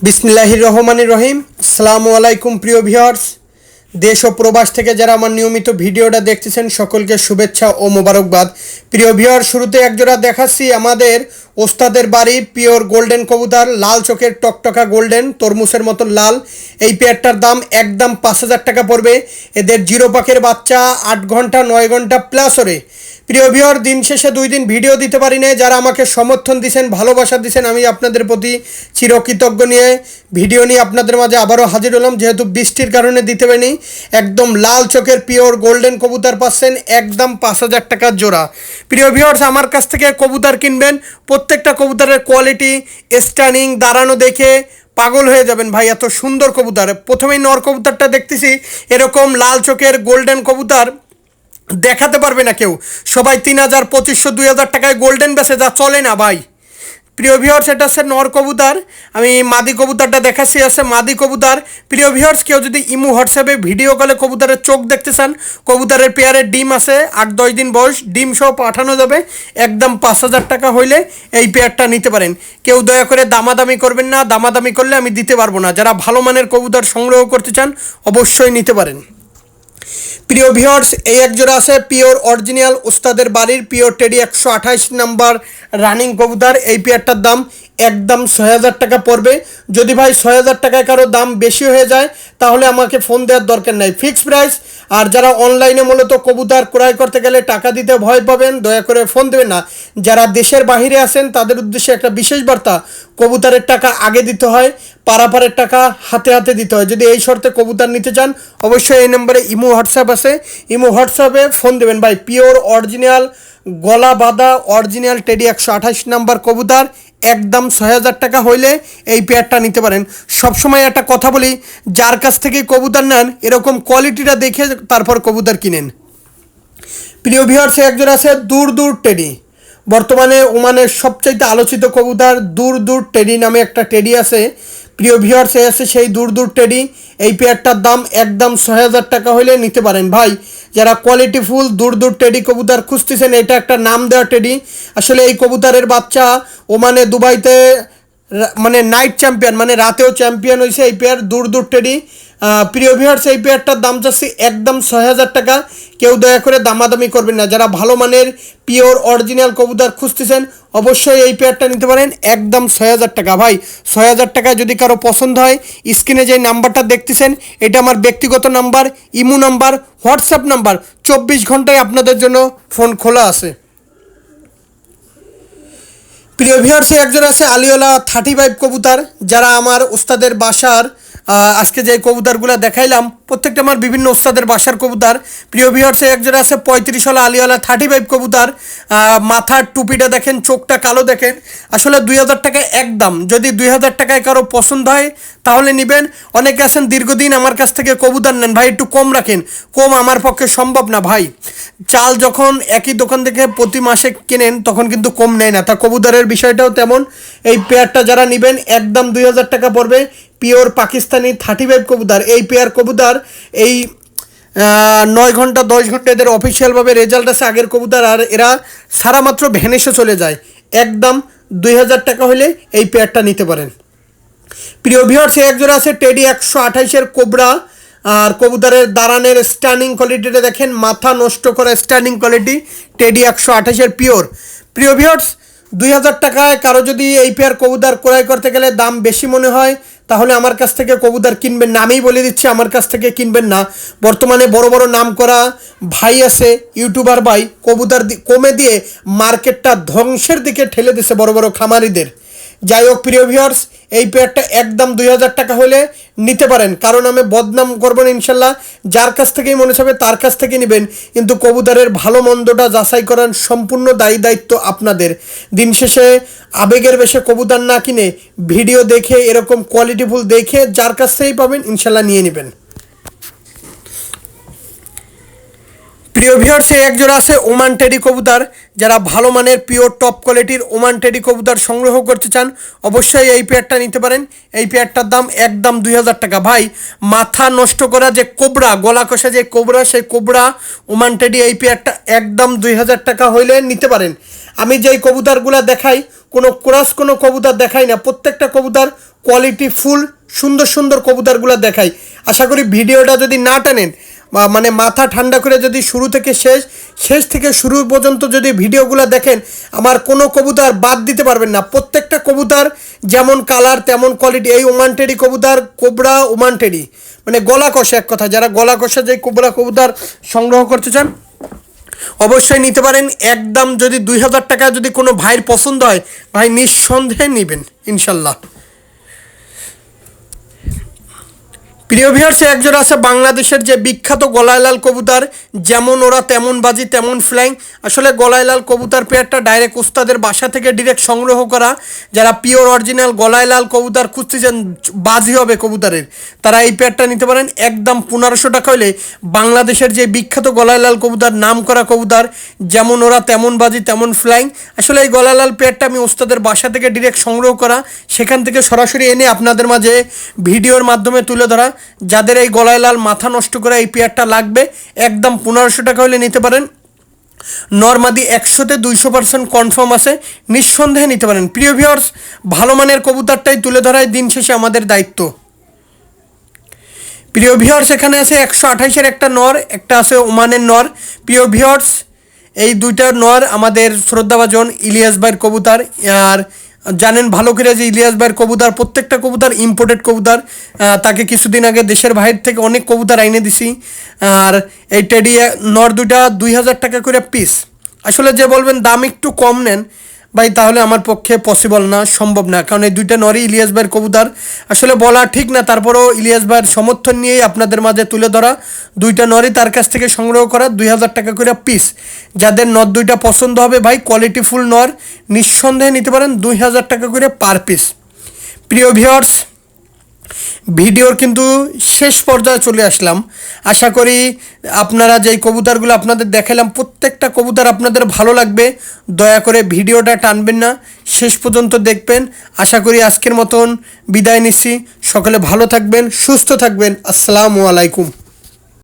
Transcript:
বিসমিল্লাহির রহমানির রহিম। আসসালামু আলাইকুম প্রিয় ভিউয়ার্স, দেশ ও প্রবাস থেকে যারা আমার নিয়মিত ভিডিওটা দেখতেছেন সকলকে শুভেচ্ছা ও মোবারকবাদ। প্রিয় ভিউয়ার, শুরুতে একজোড়া দেখাচ্ছি আমাদের ওস্তাদের বাড়ি পিওর গোল্ডেন কবুতর, লাল চোখের টকটকা গোল্ডেন, তরমুজের মতো লাল। এই পেয়ারটার দাম একদম 5,000 টাকা পড়বে। এদের জিরো পাখের বাচ্চা 8 ঘন্টা 9 ঘন্টা প্লাস ওরে। প্রিয় ভিউয়ার, দিন শেষে 2 দিন ভিডিও দিতে পারি না, যারা আমাকে সমর্থন দিয়েছেন, ভালোবাসা দিয়েছেন, আমি আপনাদের প্রতি চিরকৃতজ্ঞ নিয়ে ভিডিও নিয়ে আপনাদের মাঝে আবারও হাজির হলাম। যেহেতু বৃষ্টির কারণে দিতে পারিনি, একদম লাল চোখের পিওর গোল্ডেন কবুতর পাচ্ছেন একদম 5,000 টাকার জোড়া। প্রিয় ভিউয়ার্স, আমার কাছ থেকে কবুতর কিনবেন, প্রত্যেকটা কবুতরের কোয়ালিটি স্ট্যান্ডিং দাঁড়ানো দেখে পাগল হয়ে যাবেন ভাই, এত সুন্দর কবুতর। প্রথমেই নর কবুতরটা দেখতেছি, এরকম লাল চোখের গোল্ডেন কবুতর দেখাতে পারবে না কেউ। সবাই 3,000 2,500 2,000 টাকায় গোল্ডেন বেচে, যা চলে না ভাই। প্রিয় ভিউয়ার্স, এটা হচ্ছে নর কবুতর। আমি মাদি কবুতরটা দেখাচ্ছি, আছে মাদি কবুতর। প্রিয় ভিউয়ার্স, কেউ যদি ইমো হোয়াটসঅ্যাপে ভিডিও কলে কবুতরের চোখ দেখতে চান, কবুতরের পেয়ারের ডিম আছে, 8-10 দিন বয়স, ডিম সহ পাঠানো যাবে। একদম 5,000 টাকা হইলে এই পেয়ারটা নিতে পারেন। কেউ দয়া করে দামাদামি করবেন না, দামাদামি করলে আমি দিতে পারবো না। যারা ভালো মানের কবুতর সংগ্রহ করতে চান অবশ্যই নিতে পারেন। প্রিয় ভিউয়ার্স, এই একজোড়া আছে পিওর অরিজিনাল ওস্তাদের বাড়ির পিওর টেডি 128 নাম্বার রানিং কবুতর। এই পেয়ারটার দাম একদম 6,000 টাকা পড়বে। যদি ভাই 6,000 টাকায় কারো দাম বেশি হয়ে যায় তাহলে আমাকে ফোন দেওয়ার দরকার নাই, ফিক্সড প্রাইস। আর যারা অনলাইনে মূলত কবুতর ক্রয় করতে গেলে টাকা দিতে ভয় পাবেন, দয়া করে ফোন দেবেন না। যারা দেশের বাইরে আছেন তাদের উদ্দেশ্যে একটা বিশেষ বার্তা, কবুতরের টাকা আগে দিতে হয়, পারাপারের টাকা হাতে হাতে দিতে হয়। যদি এই শর্তে কবুতর নিতে চান অবশ্যই এই নম্বরে ইমো হোয়াটসঅ্যাপ আছে, ইমো হোয়াটসঅ্যাপে ফোন দেবেন ভাই। পিওর অরিজিনাল গলা বাঁধা অরিজিনাল টেডি 128 নাম্বার কবুতর একদম 6,000 টাকা হইলে এই পেয়ারটা নিতে পারেন। সবসময় একটা কথা বলি, যার কাছ থেকে কবুতর নেন এরকম কোয়ালিটিটা দেখে তারপর কবুতর কিনেন। প্রিয় ভিউয়ার্স, একজন আছে দূর দূর টেডি, বর্তমানে ওমানের সবচাইতে আলোচিত কবুতর দূর দূর টেডি নামে একটা টেডি আছে। প্রিয় ভিউয়ার্স, আছে সেই দূর দূর টেডি। এই পেয়ারটার দাম একদম 6,000 টাকা হলে নিতে পারেন ভাই। যারা কোয়ালিটিফুল দূর দূর টেডি কবুতর খুঁজতেছেন, এটা একটা নাম দেওয়া টেডি। আসলে এই কবুতরের বাচ্চা ওমানে দুবাইতে মানে নাইট চ্যাম্পিয়ন, মানে রাতেও চ্যাম্পিয়ন হয়েছে এই পেয়ার দূর দূর টেডি। প্রিয় ভিউয়ার্স, এই পেয়ারটার দাম চাচ্ছি একদম 6,000 টাকা। কেউ দয়া করে দামাদামি করবেন না। যারা ভালো মানের পিওর অরিজিনাল কবুতর খুঁজতেছেন অবশ্যই এই পেয়ারটা নিতে পারেন একদম 6,000 টাকা ভাই। 6,000 টাকায় যদি কারো পছন্দ হয়, স্ক্রিনে যে নাম্বারটা দেখতেছেন এটা আমার ব্যক্তিগত number, imo number, WhatsApp number. 24 ঘন্টায় আপনাদের জন্য ফোন খোলা আছে। প্রিয় ভিউয়ার্স, একজন আছে আলিওলা 35 কবুতর। যারা আমার ওস্তাদের বাসার আজকে যে কবুতরগুলো দেখাইলাম প্রত্যেকটা আমার বিভিন্ন ওস্তাদের বাসার কবুতর। প্রিয় ভিউয়ার্স, একজন আছে 35 আলিওলা 35 কবুতর। মাথার টুপিটা দেখেন, চোখটা কালো দেখেন। আসলে 2,000 টাকায় একদম। যদি 2,000 টাকায় কারো পছন্দ হয় তাহলে নেবেন। অনেকে আছেন দীর্ঘদিন আমার কাছ থেকে কবুতর নেন, ভাই একটু কম রাখেন। কম আমার পক্ষে সম্ভব না ভাই। চাল যখন একই দোকান থেকে প্রতি মাসে কেনেন তখন কিন্তু কম নেয় না, তা কবুতরের বিষয়টাও তেমন। এই পেয়ারটা যারা নেবেন একদম 2,000 টাকা পড়বে। পিওর পাকিস্তানি 35 কবুতর। এই পেয়ার কবুতর এই 9 ঘন্টা 10 ঘন্টা এদের অফিসিয়ালভাবে রেজাল্ট আছে আগের কবুতর, আর এরা সারা মাত্র ভ্যানিশে চলে যায়। একদম 2,000 টাকা হলে এই পেয়ারটা নিতে পারেন। প্রিয় ভিউয়ার্স, একজোড়া আছে টেডি 128-এর কোবরা। আর কবুতরের দাঁড়ানের স্ট্যান্ডিং কোয়ালিটিটা দেখেন, মাথা নষ্ট করা স্ট্যান্ডিং কোয়ালিটি, টেডি 128-এর পিওর। প্রিয় ভিউয়ার্স, 2,000 টাকায় কারো যদি এই পেয়ার কবুতর ক্রয় করতে গেলে দাম বেশি মনে হয় তাহলে আমার কাছ থেকে কবুতর কিনবেন না। আমিই বলে দিচ্ছি, আমার কাছ থেকে কিনবেন না। বর্তমানে বড় বড় নাম করা ভাই আছে, ইউটিউবার ভাই, কবুতর কমে দিয়ে মার্কেটটা ধ্বংসের দিকে ঠেলে দিছে বড় বড় খামারিদের। যাই হোক প্রিয় ভিউয়ার্স, এই পেয়ারটা একদম 2,000 টাকা হলে নিতে পারেন। কারণ আমি বদনাম করবো না ইনশাল্লাহ, যার কাছ থেকেই মনে হবে তার কাছ থেকে নেবেন। কিন্তু কবুতরের ভালো মন্দটা যাচাই করার সম্পূর্ণ দায়িত্ব আপনাদের। দিন শেষে আবেগের বেশে কবুতর না কিনে ভিডিও দেখে এরকম কোয়ালিটিফুল দেখে যার কাছ থেকেই পাবেন ইনশাল্লাহ নিয়ে নেবেন। প্রিয় ভিউয়ার্স, একজোড়া আছে ওমান টেডি কবুতর। যারা ভালো মানের পিওর টপ কোয়ালিটির ওমান টেডি কবুতর সংগ্রহ করতে চান অবশ্যই এই পেয়ারটা নিতে পারেন। এই পেয়ারটার দাম একদম 2,000 টাকা ভাই। মাথা নষ্ট করা যে কোবরা, গলা কষা যে কোবরা, সেই কোবরা ওমান টেডি এই পেয়ারটা একদম 2,000 টাকা হইলে নিতে পারেন। আমি যেই কবুতরগুলো দেখাই কোনো ক্রস কোনো কবুতর দেখাই না, প্রত্যেকটা কবুতর কোয়ালিটি ফুল সুন্দর সুন্দর কবুতরগুলো দেখাই। আশা করি ভিডিওটা যদি না টানেন মানে মাথা ঠান্ডা করে যদি শুরু থেকে শেষ থেকে শুরু পর্যন্ত যদি ভিডিওগুলো দেখেন, আমার কোনো কবুতর বাদ দিতে পারবেন না। প্রত্যেকটা কবুতর যেমন কালার তেমন কোয়ালিটি। এই ওমান টেডি কবুতর কোবরা ওমান টেডি মানে গলা কষা, এক কথা যারা গলা কষা যে কোবরা কবুতর সংগ্রহ করতে চান অবশ্যই নিতে পারেন। একদম যদি 2000 টাকা যদি কোনো ভাইয়ের পছন্দ হয়, ভাই নিঃসন্দেহে নেবেন ইনশাল্লাহ। প্রিয় ভিউয়ার্স, একজোড়া আছে বাংলাদেশের যে বিখ্যাত গলায় লাল কবুতর, যেমন ওরা তেমন বাজি তেমন ফ্লাইং। আসলে গলায় লাল কবুতর পেয়ারটা ডাইরেক্ট উস্তাদের বাসা থেকে ডিরেক্ট সংগ্রহ করা। যারা পিওর অরিজিনাল গলায় লাল কবুতর খুঁজতেছেন, বাজি হবে কবুতরের, তারা এই পেয়ারটা নিতে পারেন। একদম 1500 টাকা হলে বাংলাদেশের যে বিখ্যাত গলায় লাল কবুতর, নাম করা কবুতর, যেমন ওরা তেমন বাজি তেমন ফ্লাইং। আসলে এই গলায় লাল পেয়ারটা আমি উস্তাদের বাসা থেকে ডিরেক্ট সংগ্রহ করা, সেখান থেকে সরাসরি এনে আপনাদের মাঝে ভিডিওর মাধ্যমে তুলে ধরা। যাদের এই গলায় লাল মাথা নষ্ট করে এই পেয়ারটা লাগবে, একদম 1500 টাকা হলে নিতে পারেন। নর্মাদি 100তে 200% কনফার্ম আছে, নিঃসন্দেহে নিতে পারেন। প্রিয় ভিউয়ার্স, ভালো মানের কবুতরটাই তুলে ধরাই দিন শেষে আমাদের দায়িত্ব। প্রিয় ভিউয়ার্স, এখানে আছে 128-এর একটা নর, একটা আছে ওমানের নর। প্রিয় ভিউয়ার্স, এই দুইটা নর আমাদের শ্রদ্ধাভাজন ইলিয়াস ভাইয়ের কবুতর। আর জানেন ভালো করে যে ইলিয়াস ভাইয়ের কবুতর, প্রত্যেকটা কবুতর ইম্পোর্টেড কবুতর। তাকে কিছুদিন আগে দেশের বাইরে থেকে অনেক কবুতর আইনে দিছি। আর এই টেডি নর দুইটা 2000 টাকা করে পিস। আসলে যে বলবেন দাম একটু কম নেন ভাই, তাহলে আমার পক্ষে পসিবল না, সম্ভব না, কারণ এই দুইটা নরই ইলিয়াস ভাইয়ের কবুতর। আসলে বলা ঠিক না, তারপরেও ইলিয়াস ভাইয়ের সমর্থন নিয়েই আপনাদের মাঝে তুলে ধরা। দুইটা নরই তার কাছ থেকে সংগ্রহ করা, 2000 টাকা করে পিস। যাদের নর দুইটা পছন্দ হবে ভাই, কোয়ালিটিফুল নর, নিঃসন্দেহে নিতে পারেন, 2000 টাকা করে পার পিস। প্রিয় ভিউয়ার্স, ভিডিওর কিন্তু শেষ পর্যায়ে চলে আসলাম। আশা করি আপনারা যেই কবুতরগুলো আপনাদের দেখালাম, প্রত্যেকটা কবুতর আপনাদের ভালো লাগবে। দয়া করে ভিডিওটা টানবেন না, শেষ পর্যন্ত দেখবেন। আশা করি আজকের মতন বিদায় নিচ্ছি। সকলে ভালো থাকবেন, সুস্থ থাকবেন। আসসালামু আলাইকুম।